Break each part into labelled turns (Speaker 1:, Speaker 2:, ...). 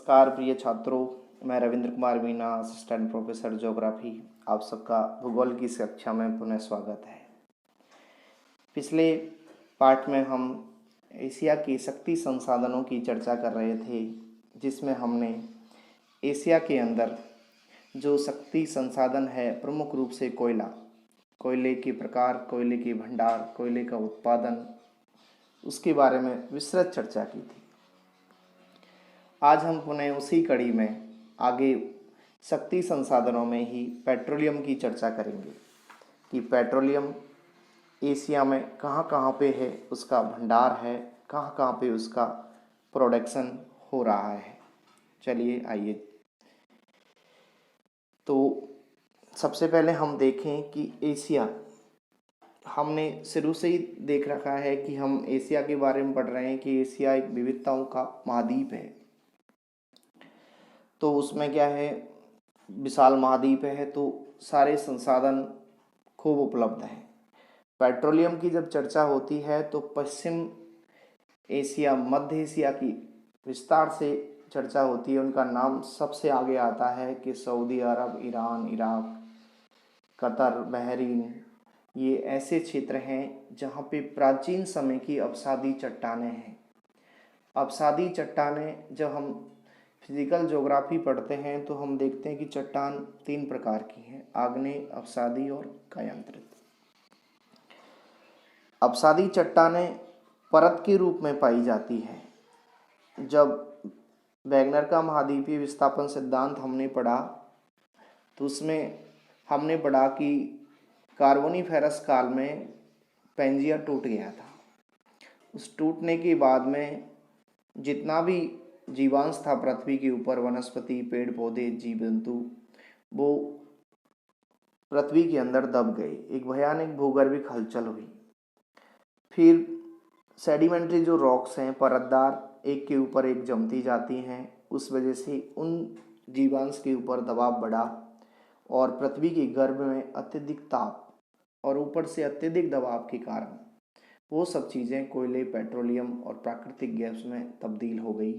Speaker 1: नमस्कार प्रिय छात्रों, मैं Ravindra Kumar Meena, assistant professor geography. आप सबका भूगोल की इस कक्षा में पुनः स्वागत है। पिछले पार्ट में हम एशिया के शक्ति संसाधनों की चर्चा कर रहे थे, जिसमें हमने एशिया के अंदर जो शक्ति संसाधन है, प्रमुख रूप से कोयले के प्रकार, कोयले के भंडार, कोयले का उत्पादन, उसके बारे में विस्तृत चर्चा की थी। आज हम पुनः उसी कड़ी में आगे शक्ति संसाधनों में ही पेट्रोलियम की चर्चा करेंगे कि पेट्रोलियम एशिया में कहाँ कहाँ पे है, उसका भंडार है, कहाँ कहाँ पे उसका प्रोडक्शन हो रहा है। चलिए आइए, तो सबसे पहले हम देखें कि एशिया, हमने शुरू से ही देख रखा है कि हम एशिया के बारे में पढ़ रहे हैं कि एशिया एक विविधताओं का महाद्वीप है। तो उसमें क्या है, विशाल महाद्वीप है, तो सारे संसाधन खूब उपलब्ध हैं। पेट्रोलियम की जब चर्चा होती है तो पश्चिम एशिया, मध्य एशिया की विस्तार से चर्चा होती है। उनका नाम सबसे आगे आता है कि सऊदी अरब, ईरान, इराक, कतर, बहरीन, ये ऐसे क्षेत्र हैं जहाँ पे प्राचीन समय की अवसादी चट्टानें हैं। अवसादी चट्टानें, जब हम फिजिकल ज्योग्राफी पढ़ते हैं तो हम देखते हैं कि चट्टान 3 प्रकार की हैं: आग्नेय, अवसादी और कायांतरित। अवसादी चट्टानें परत के रूप में पाई जाती है। जब वैगनर का महाद्वीपीय विस्थापन सिद्धांत हमने पढ़ा तो उसमें हमने पढ़ा कि कार्बोनिफेरस काल में पेंजिया टूट गया था। उस टूटने के बाद में जितना भी जीवांश था पृथ्वी के ऊपर, वनस्पति, पेड़ पौधे, जीव जंतु, वो पृथ्वी के अंदर दब गए। एक भयानक भूगर्भिक हलचल हुई। फिर सेडिमेंट्री जो रॉक्स हैं, परतदार, एक के ऊपर एक जमती जाती हैं। उस वजह से उन जीवांश के ऊपर दबाव बढ़ा और पृथ्वी के गर्भ में अत्यधिक ताप और ऊपर से अत्यधिक दबाव के कारण वो सब चीज़ें कोयले, पेट्रोलियम और प्राकृतिक गैस में तब्दील हो गई,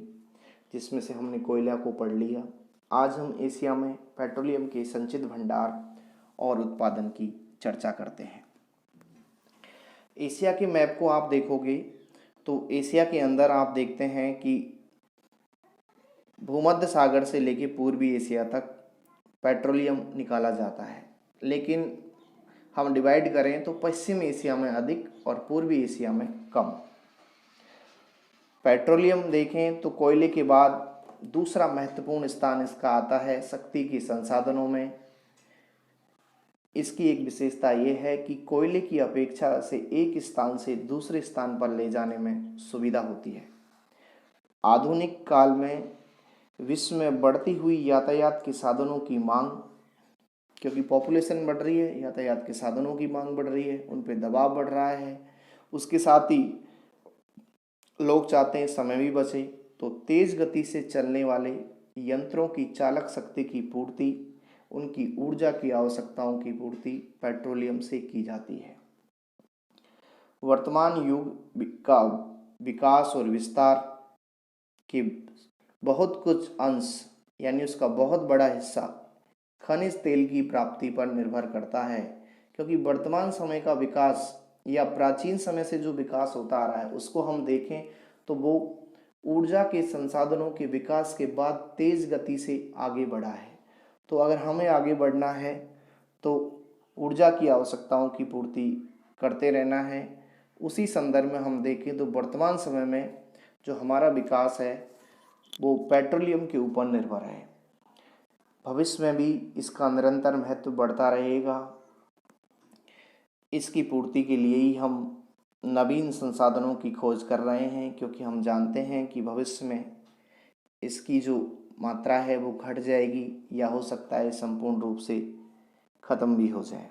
Speaker 1: जिसमें से हमने कोयला को पढ़ लिया। आज हम एशिया में पेट्रोलियम के संचित भंडार और उत्पादन की चर्चा करते हैं। एशिया के मैप को आप देखोगे तो एशिया के अंदर आप देखते हैं कि भूमध्य सागर से लेके पूर्वी एशिया तक पेट्रोलियम निकाला जाता है, लेकिन हम डिवाइड करें तो पश्चिम एशिया में अधिक और पूर्वी एशिया में कम। पेट्रोलियम देखें तो कोयले के बाद दूसरा महत्वपूर्ण स्थान इसका आता है शक्ति के संसाधनों में। इसकी एक विशेषता ये है कि कोयले की अपेक्षा से एक स्थान से दूसरे स्थान पर ले जाने में सुविधा होती है। आधुनिक काल में विश्व में बढ़ती हुई यातायात के साधनों की मांग, क्योंकि पॉपुलेशन बढ़ रही है, यातायात के साधनों की मांग बढ़ रही है, उन पर दबाव बढ़ रहा है। उसके साथ ही लोग चाहते हैं समय भी बचे, तो तेज गति से चलने वाले यंत्रों की चालक शक्ति की पूर्ति, उनकी ऊर्जा की आवश्यकताओं की पूर्ति पेट्रोलियम से की जाती है। वर्तमान युग का विकास और विस्तार के बहुत कुछ अंश, यानी उसका बहुत बड़ा हिस्सा खनिज तेल की प्राप्ति पर निर्भर करता है, क्योंकि वर्तमान समय का विकास या प्राचीन समय से जो विकास होता आ रहा है उसको हम देखें तो वो ऊर्जा के संसाधनों के विकास के बाद तेज गति से आगे बढ़ा है। तो अगर हमें आगे बढ़ना है तो ऊर्जा की आवश्यकताओं की पूर्ति करते रहना है। उसी संदर्भ में हम देखें तो वर्तमान समय में जो हमारा विकास है वो पेट्रोलियम के ऊपर निर्भर है। भविष्य में भी इसका निरंतर महत्व बढ़ता रहेगा। इसकी पूर्ति के लिए ही हम नवीन संसाधनों की खोज कर रहे हैं, क्योंकि हम जानते हैं कि भविष्य में इसकी जो मात्रा है वो घट जाएगी या हो सकता है संपूर्ण रूप से खत्म भी हो जाए।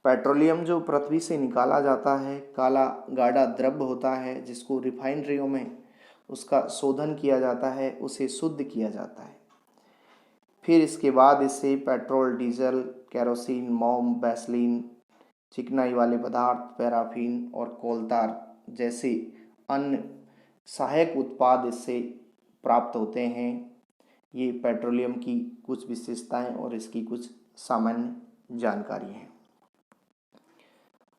Speaker 1: पेट्रोलियम जो पृथ्वी से निकाला जाता है, काला गाढ़ा द्रव्य होता है, जिसको रिफाइनरियों में उसका शोधन किया जाता है, उसे शुद्ध किया जाता है। फिर इसके बाद इससे पेट्रोल, डीजल, केरोसिन, मोम, वैसलीन, चिकनाई वाले पदार्थ, पैराफिन और कोलतार जैसे अन्य सहायक उत्पाद इससे प्राप्त होते हैं। ये पेट्रोलियम की कुछ विशेषताएं और इसकी कुछ सामान्य जानकारी है।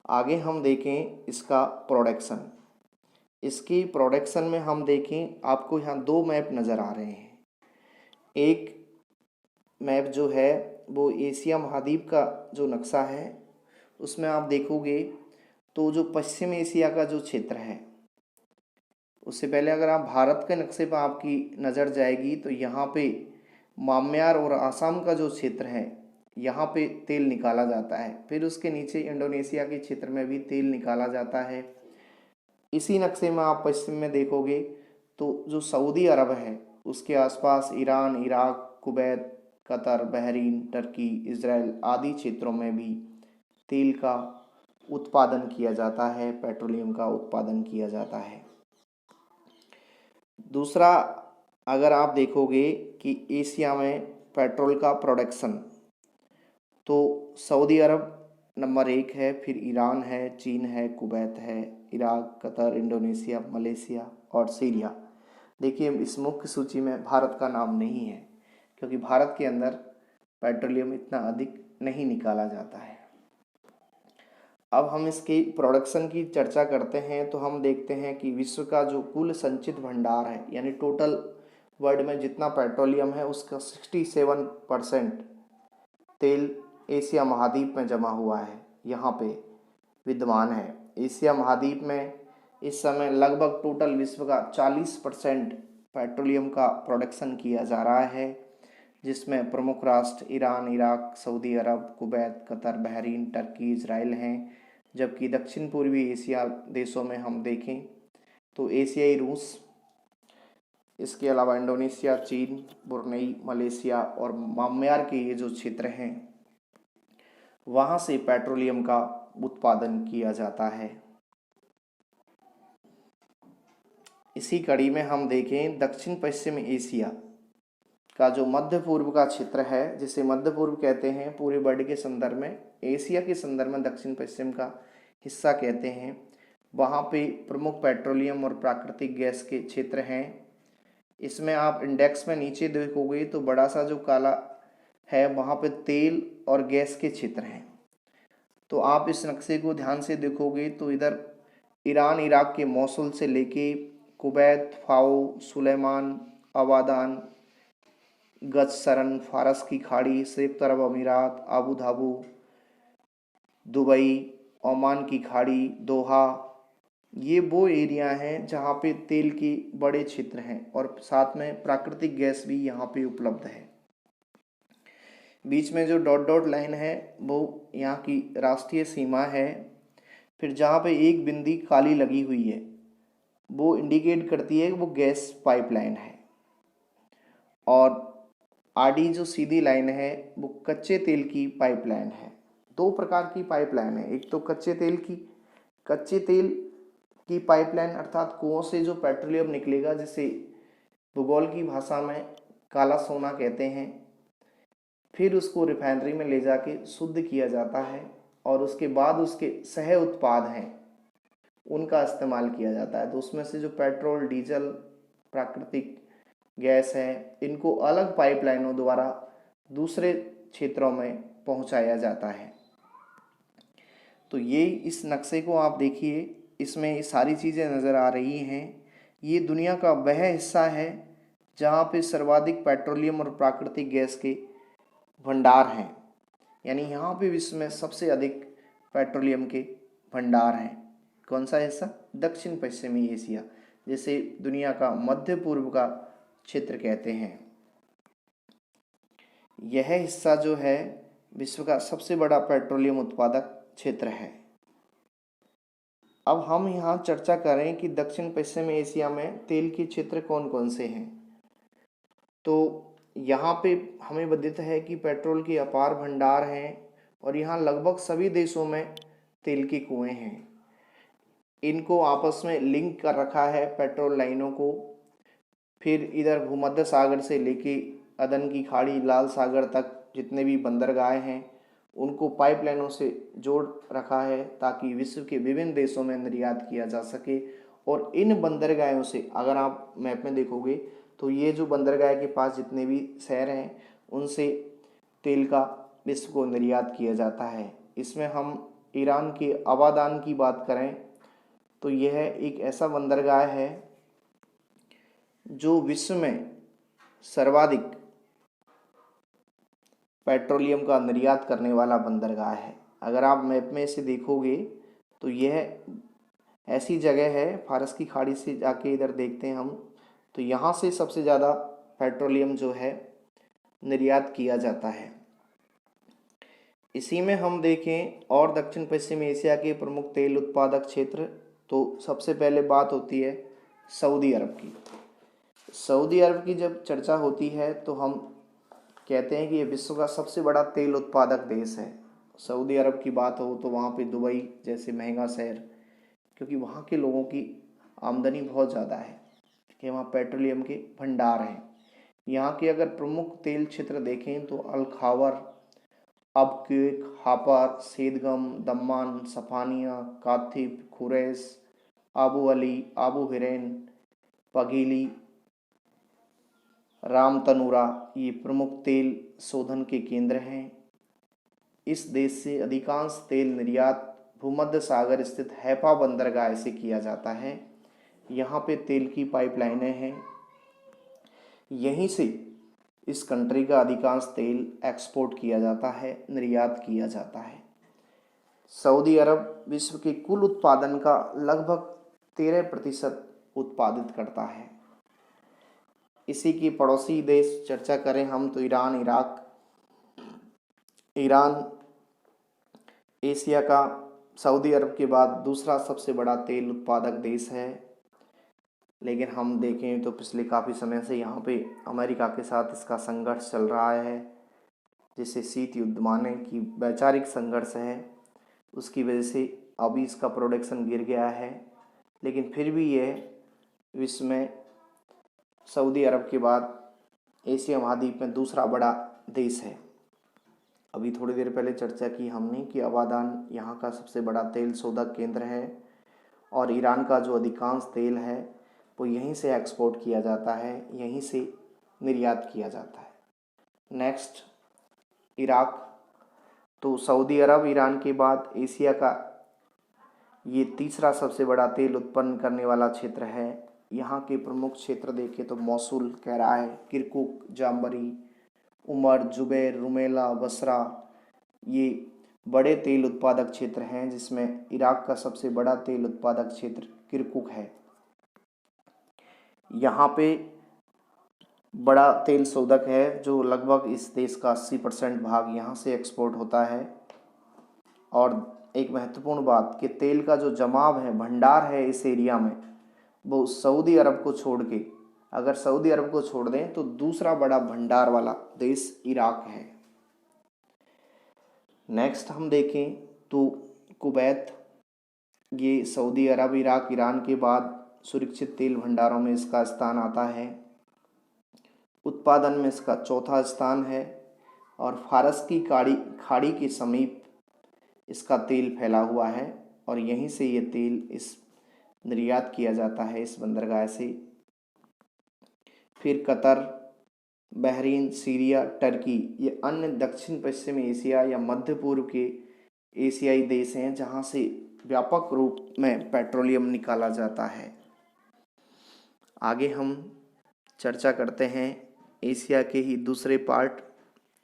Speaker 1: आगे हम देखें इसका प्रोडक्शन। इसकी प्रोडक्शन में हम देखें, आपको यहाँ दो मैप नज़र आ रहे हैं। एक मैप जो है वो एशिया महाद्वीप का जो नक्शा है, उसमें आप देखोगे तो जो पश्चिम एशिया का जो क्षेत्र है, उससे पहले अगर आप भारत के नक्शे पर आपकी नज़र जाएगी तो यहाँ पे म्यांमार और आसाम का जो क्षेत्र है, यहाँ पे तेल निकाला जाता है। फिर उसके नीचे इंडोनेशिया के क्षेत्र में भी तेल निकाला जाता है। इसी नक्शे में आप पश्चिम में देखोगे तो जो सऊदी अरब है, उसके आसपास Iran, Iraq, Kuwait, Qatar, Bahrain, Turkey, Israel आदि क्षेत्रों में भी तेल का उत्पादन किया जाता है, पेट्रोलियम का उत्पादन किया जाता है। दूसरा, अगर आप देखोगे कि एशिया में पेट्रोल का प्रोडक्शन, तो सऊदी अरब नंबर 1 है, फिर ईरान है, चीन है, कुवैत है, इराक, कतर, इंडोनेशिया, मलेशिया और सीरिया। देखिए, इस मुख्य सूची में भारत का नाम नहीं है, क्योंकि भारत के अंदर पेट्रोलियम इतना अधिक नहीं निकाला जाता है। अब हम इसकी प्रोडक्शन की चर्चा करते हैं तो हम देखते हैं कि विश्व का जो कुल संचित भंडार है, यानी टोटल वर्ल्ड में जितना पेट्रोलियम है, उसका 67% तेल एशिया महाद्वीप में जमा हुआ है, यहाँ पे विद्यमान है। एशिया महाद्वीप में इस समय लगभग टोटल विश्व का 40% पेट्रोलियम का प्रोडक्शन किया जा रहा है, जिसमें प्रमुख राष्ट्र Iran, Iraq, Saudi Arab, Kuwait, Qatar, Bahrain, Turkey, Israel हैं। जबकि दक्षिण पूर्वी एशिया देशों में हम देखें तो एशियाई रूस, इसके अलावा इंडोनेशिया, चीन, ब्रुनेई, मलेशिया और म्यांमार के ये जो क्षेत्र हैं, वहाँ से पेट्रोलियम का उत्पादन किया जाता है। इसी कड़ी में हम देखें दक्षिण पश्चिम एशिया का जो मध्य पूर्व का क्षेत्र है, जिसे मध्य पूर्व कहते हैं पूरे वर्ल्ड के संदर्भ में, एशिया के संदर्भ में दक्षिण पश्चिम का हिस्सा कहते हैं। वहाँ पे प्रमुख पेट्रोलियम और प्राकृतिक गैस के क्षेत्र हैं। इसमें आप इंडेक्स में नीचे देखोगे तो बड़ा सा जो काला है, वहाँ पे तेल और गैस के क्षेत्र हैं। तो आप इस नक्शे को ध्यान से देखोगे तो इधर ईरान, इराक के मौसुल से लेके कुवैत, फाओ, सुलेमान, अबादान, गजसरन, फारस की खाड़ी, संयुक्त अरब अमीरात, आबू धाबी, दुबई, ओमान की खाड़ी, दोहा, ये वो एरिया हैं जहाँ पे तेल के बड़े क्षेत्र हैं और साथ में प्राकृतिक गैस भी यहाँ पे उपलब्ध है। बीच में जो डॉट डॉट लाइन है वो यहाँ की राष्ट्रीय सीमा है। फिर जहाँ पे एक बिंदी काली लगी हुई है वो इंडिकेट करती है कि वो गैस पाइपलाइन है, और आडी जो सीधी लाइन है वो कच्चे तेल की पाइपलाइन है। दो प्रकार की पाइपलाइन है, एक तो कच्चे तेल की पाइपलाइन अर्थात कुओं से जो पेट्रोलियम निकलेगा, जिसे भूगोल की भाषा में काला सोना कहते हैं, फिर उसको रिफाइनरी में ले जाके शुद्ध किया जाता है और उसके बाद उसके सह उत्पाद हैं उनका इस्तेमाल किया जाता है। तो उसमें से जो पेट्रोल, डीजल, प्राकृतिक गैस है, इनको अलग पाइपलाइनों द्वारा दूसरे क्षेत्रों में पहुंचाया जाता है। तो ये इस नक्शे को आप देखिए, इसमें ये सारी चीज़ें नज़र आ रही हैं। ये दुनिया का वह हिस्सा है जहाँ पे सर्वाधिक पेट्रोलियम और प्राकृतिक गैस के भंडार हैं, यानी यहाँ पे विश्व में सबसे अधिक पेट्रोलियम के भंडार हैं। कौन सा हिस्सा? दक्षिण पश्चिमी एशिया, जिसे दुनिया का मध्य पूर्व का क्षेत्र कहते हैं। यह हिस्सा जो है विश्व का सबसे बड़ा पेट्रोलियम उत्पादक क्षेत्र है। अब हम यहाँ चर्चा करें कि दक्षिण पश्चिम एशिया में तेल के क्षेत्र कौन कौन से हैं। तो यहाँ पे हमें विदित है कि पेट्रोल के अपार भंडार हैं और यहाँ लगभग सभी देशों में तेल के कुएं हैं। इनको आपस में लिंक कर रखा है पेट्रोल लाइनों को। फिर इधर भूमध्य सागर से लेके अदन की खाड़ी, लाल सागर तक जितने भी बंदरगाह हैं उनको पाइपलाइनों से जोड़ रखा है ताकि विश्व के विभिन्न देशों में निर्यात किया जा सके। और इन बंदरगाहों से अगर आप मैप में देखोगे तो ये जो बंदरगाह के पास जितने भी शहर हैं उनसे तेल का विश्व को निर्यात किया जाता है। इसमें हम ईरान के आबादान की बात करें तो यह एक ऐसा बंदरगाह है जो विश्व में सर्वाधिक पेट्रोलियम का निर्यात करने वाला बंदरगाह है। अगर आप मैप में इसे देखोगे तो यह ऐसी जगह है, फारस की खाड़ी से जाके इधर देखते हैं हम तो यहाँ से सबसे ज़्यादा पेट्रोलियम जो है निर्यात किया जाता है। इसी में हम देखें और दक्षिण पश्चिम एशिया के प्रमुख तेल उत्पादक क्षेत्र, तो सबसे पहले बात होती है सऊदी अरब की। सऊदी अरब की जब चर्चा होती है तो हम कहते हैं कि ये विश्व का सबसे बड़ा तेल उत्पादक देश है। सऊदी अरब की बात हो तो वहाँ पे दुबई जैसे महंगा शहर, क्योंकि वहाँ के लोगों की आमदनी बहुत ज़्यादा है कि वहाँ पेट्रोलियम के भंडार हैं। यहाँ के अगर प्रमुख तेल क्षेत्र देखें तो अल खावर, अबक्विक, हापर, सेदगम, दम्मान, सफानिया, काथिफ, खुरैस, आबू अली, आबू हिरैन, पगीली, राम तनूरा ये प्रमुख तेल शोधन के केंद्र हैं। इस देश से अधिकांश तेल निर्यात भूमध्य सागर स्थित हैफा बंदरगाह से किया जाता है। यहाँ पे तेल की पाइपलाइनें हैं, यहीं से इस कंट्री का अधिकांश तेल एक्सपोर्ट किया जाता है, निर्यात किया जाता है। सऊदी अरब विश्व के कुल उत्पादन का लगभग 13% उत्पादित करता है। इसी की पड़ोसी देश चर्चा करें हम तो ईरान, इराक। ईरान एशिया का सऊदी अरब के बाद दूसरा सबसे बड़ा तेल उत्पादक देश है, लेकिन हम देखें तो पिछले काफ़ी समय से यहाँ पे अमेरिका के साथ इसका संघर्ष चल रहा है, जिसे शीत युद्ध माने कि वैचारिक संघर्ष है। उसकी वजह से अभी इसका प्रोडक्शन गिर गया है, लेकिन फिर भी यह विश्व में सऊदी अरब के बाद एशिया महाद्वीप में दूसरा बड़ा देश है। अभी थोड़ी देर पहले चर्चा की हमने कि आबादान यहाँ का सबसे बड़ा तेल शोधक केंद्र है और ईरान का जो अधिकांश तेल है वो यहीं से एक्सपोर्ट किया जाता है, यहीं से निर्यात किया जाता है। Next Iraq. तो सऊदी अरब ईरान के बाद एशिया का ये तीसरा सबसे बड़ा तेल उत्पन्न करने वाला क्षेत्र है। यहाँ के प्रमुख क्षेत्र देखें तो मौसूल, कैराय, किरकुक, जाम्बरी, उमर, जुबैर, रुमेला, बसरा ये बड़े तेल उत्पादक क्षेत्र हैं, जिसमें इराक का सबसे बड़ा तेल उत्पादक क्षेत्र किरकुक है। यहाँ पे बड़ा तेल शोधक है जो लगभग इस देश का 80% भाग यहाँ से एक्सपोर्ट होता है। और एक महत्वपूर्ण बात कि तेल का जो जमाव है, भंडार है इस एरिया में, वो सऊदी अरब को छोड़ के, अगर सऊदी अरब को छोड़ दें तो दूसरा बड़ा भंडार वाला देश इराक है। नेक्स्ट हम देखें तो कुवैत, ये सऊदी अरब, इराक, ईरान के बाद सुरक्षित तेल भंडारों में इसका स्थान आता है। उत्पादन में इसका चौथा स्थान है और फारस की खाड़ी के समीप इसका तेल फैला हुआ है और यहीं से ये तेल इस निर्यात किया जाता है इस बंदरगाह से। फिर कतर, बहरीन, सीरिया, टर्की ये अन्य दक्षिण पश्चिम एशिया या मध्य पूर्व के एशियाई देश हैं जहाँ से व्यापक रूप में पेट्रोलियम निकाला जाता है। आगे हम चर्चा करते हैं एशिया के ही दूसरे पार्ट,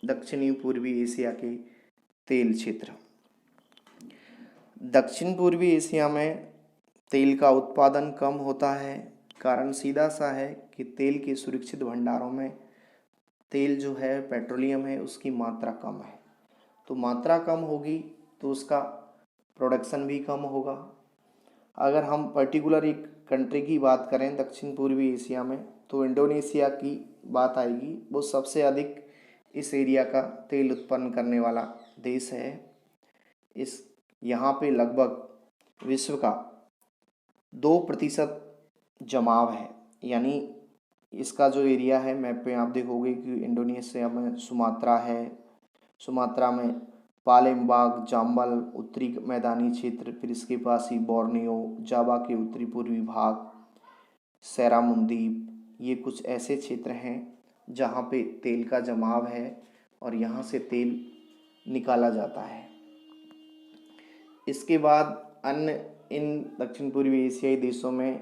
Speaker 1: दक्षिणी पूर्वी एशिया के तेल क्षेत्र। दक्षिण पूर्वी एशिया में तेल का उत्पादन कम होता है। कारण सीधा सा है कि तेल के सुरक्षित भंडारों में तेल जो है, पेट्रोलियम है, उसकी मात्रा कम है। तो मात्रा कम होगी तो उसका प्रोडक्शन भी कम होगा। अगर हम पर्टिकुलर एक कंट्री की बात करें दक्षिण पूर्वी एशिया में तो इंडोनेशिया की बात आएगी। वो सबसे अधिक इस एरिया का तेल उत्पन्न करने वाला देश है। इस यहाँ पे लगभग विश्व का 2% जमाव है, यानी इसका जो एरिया है मैप पे आप देखोगे कि इंडोनेशिया में सुमात्रा है, सुमात्रा में पालेमबाग, जाम्बल उत्तरी मैदानी क्षेत्र, फिर इसके पास ही बोर्नियो, जावा के उत्तरी पूर्वी भाग, सेरामुंदी, ये कुछ ऐसे क्षेत्र हैं जहाँ पे तेल का जमाव है और यहाँ से तेल निकाला जाता है। इसके बाद अन्य इन दक्षिण पूर्वी एशियाई देशों में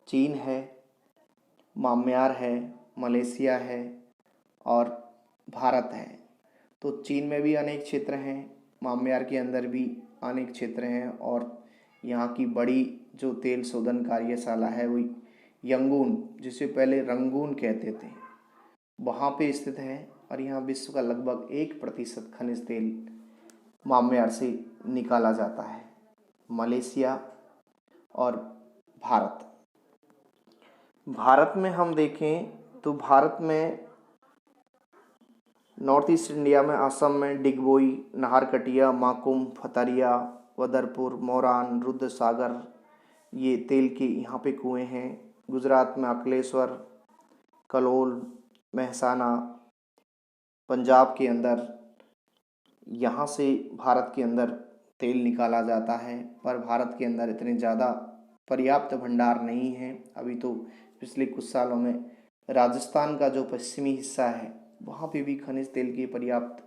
Speaker 1: चीन है, म्यांमार है, मलेशिया है और भारत है। तो चीन में भी अनेक क्षेत्र हैं, म्यांमार के अंदर भी अनेक क्षेत्र हैं और यहाँ की बड़ी जो तेल शोधन कार्यशाला है वो यंगून, जिसे पहले रंगून कहते थे, वहाँ पे स्थित है और यहाँ विश्व का लगभग 1% खनिज तेल म्यांमार से निकाला जाता है। मलेशिया और भारत में हम देखें तो भारत में नॉर्थ ईस्ट इंडिया में असम में डिगबोई, नाहरकटिया, माकुम, फतरिया, वदरपुर, मोरान, रुद्र सागर, ये तेल के यहाँ पे कुएं हैं। गुजरात में अकलेश्वर, कलोल, महसाना, पंजाब के अंदर यहाँ से भारत के अंदर तेल निकाला जाता है, पर भारत के अंदर इतने ज़्यादा पर्याप्त भंडार नहीं है। अभी तो पिछले कुछ सालों में राजस्थान का जो पश्चिमी हिस्सा है वहाँ पे भी खनिज तेल के पर्याप्त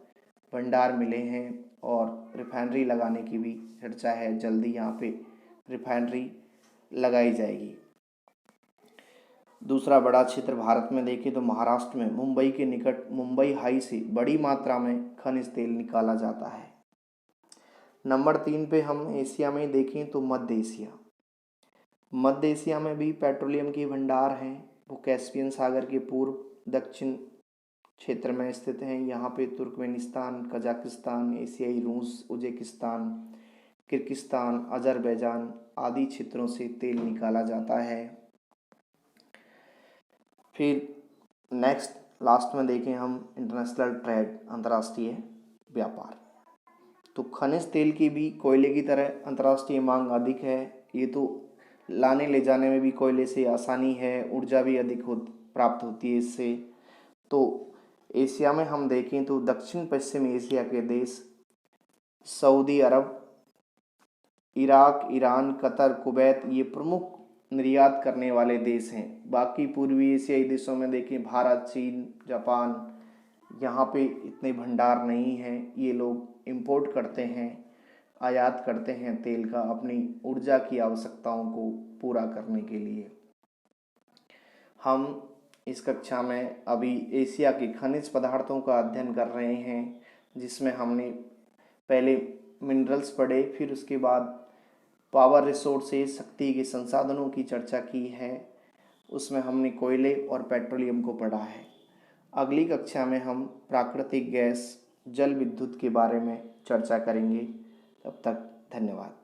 Speaker 1: भंडार मिले हैं और रिफाइनरी लगाने की भी चर्चा है। जल्दी यहाँ पे रिफाइनरी लगाई जाएगी। दूसरा बड़ा क्षेत्र भारत में देखें तो महाराष्ट्र में मुंबई के निकट मुंबई हाई से बड़ी मात्रा में खनिज तेल निकाला जाता है। नंबर 3 पे हम एशिया में देखें तो मध्य एशिया में भी पेट्रोलियम के भंडार हैं। वो कैस्पियन सागर के पूर्व दक्षिण क्षेत्र में स्थित हैं। यहाँ पे तुर्कमेनिस्तान, कजाकिस्तान, एशियाई रूस, उज्बेकिस्तान, किर्गिस्तान, अजरबैजान आदि क्षेत्रों से तेल निकाला जाता है। फिर नेक्स्ट लास्ट में देखें हम इंटरनेशनल ट्रेड, अंतर्राष्ट्रीय व्यापार। तो खनिज तेल की भी कोयले की तरह अंतर्राष्ट्रीय मांग अधिक है। ये तो लाने ले जाने में भी कोयले से आसानी है, ऊर्जा भी अधिक प्राप्त होती है इससे। तो एशिया में हम देखें तो दक्षिण पश्चिम एशिया के देश सऊदी अरब, इराक, ईरान, कतर, कुवैत ये प्रमुख निर्यात करने वाले देश हैं। बाकी पूर्वी एशियाई देशों में देखें भारत, चीन, जापान, यहाँ पे इतने भंडार नहीं हैं। ये लोग इंपोर्ट करते हैं, आयात करते हैं तेल का अपनी ऊर्जा की आवश्यकताओं को पूरा करने के लिए। हम इस कक्षा में अभी एशिया के खनिज पदार्थों का अध्ययन कर रहे हैं, जिसमें हमने पहले मिनरल्स पढ़े, फिर उसके बाद पावर रिसोर्सेज, शक्ति के संसाधनों की चर्चा की है। उसमें हमने कोयले और पेट्रोलियम को पढ़ा है। अगली कक्षा में हम प्राकृतिक गैस, जल विद्युत के बारे में चर्चा करेंगे। तब तक धन्यवाद।